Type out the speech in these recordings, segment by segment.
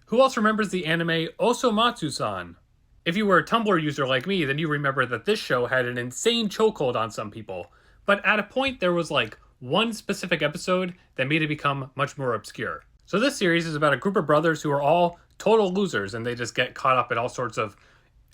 Who else remembers the anime Osomatsu-San? If you were a Tumblr user like me, then you remember that this show had an insane chokehold on some people. But at a point, there was like one specific episode that made it become much more obscure. So this series is about a group of brothers who are all total losers and they just get caught up in all sorts of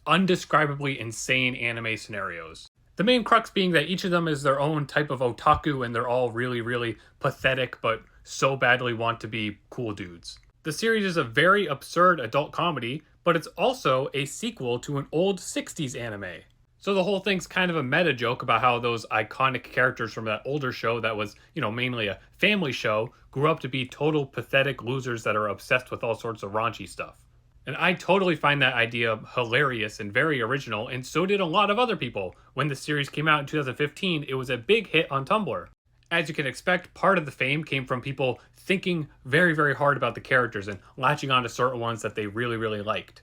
undescribably insane anime scenarios. The main crux being that each of them is their own type of otaku and they're all really, really pathetic but so badly want to be cool dudes. The series is a very absurd adult comedy, but it's also a sequel to an old 60s anime. So the whole thing's kind of a meta joke about how those iconic characters from that older show that was, mainly a family show, grew up to be total pathetic losers that are obsessed with all sorts of raunchy stuff. And I totally find that idea hilarious and very original, and so did a lot of other people. When the series came out in 2015, it was a big hit on Tumblr. As you can expect, part of the fame came from people thinking very, very hard about the characters and latching on to certain ones that they really, really liked.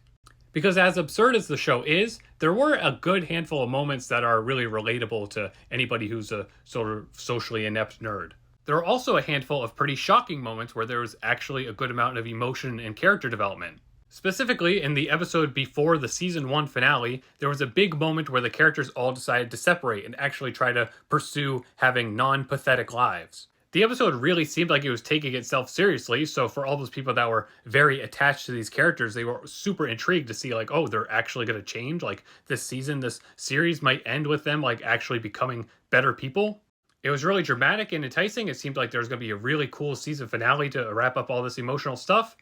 Because as absurd as the show is, there were a good handful of moments that are really relatable to anybody who's a sort of socially inept nerd. There are also a handful of pretty shocking moments where there was actually a good amount of emotion and character development. Specifically, in the episode before the season 1 finale, there was a big moment where the characters all decided to separate and actually try to pursue having non-pathetic lives. The episode really seemed like it was taking itself seriously, so for all those people that were very attached to these characters, they were super intrigued to see like, oh, they're actually going to change? Like this season, this series might end with them like actually becoming better people? It was really dramatic and enticing. It seemed like there was going to be a really cool season finale to wrap up all this emotional stuff.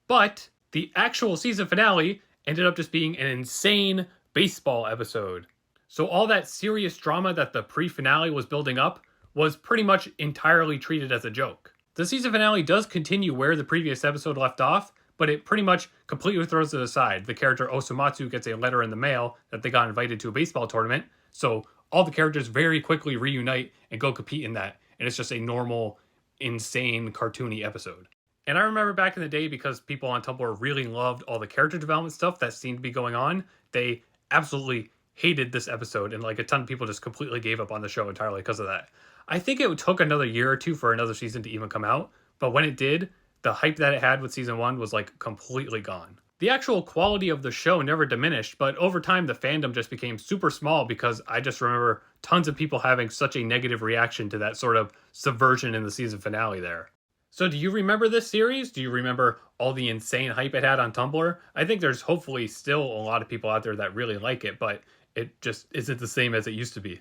But the actual season finale ended up just being an insane baseball episode. So all that serious drama that the pre-finale was building up was pretty much entirely treated as a joke. The season finale does continue where the previous episode left off, but it pretty much completely throws it aside. The character Osomatsu gets a letter in the mail that they got invited to a baseball tournament, so all the characters very quickly reunite and go compete in that, and it's just a normal, insane, cartoony episode. And I remember back in the day, because people on Tumblr really loved all the character development stuff that seemed to be going on, they absolutely hated this episode, and like a ton of people just completely gave up on the show entirely because of that. I think it took another year or two for another season to even come out, but when it did, the hype that it had with season 1 was like completely gone. The actual quality of the show never diminished, but over time the fandom just became super small because I just remember tons of people having such a negative reaction to that sort of subversion in the season finale there. So do you remember this series? Do you remember all the insane hype it had on Tumblr? I think there's hopefully still a lot of people out there that really like it, but it just isn't the same as it used to be.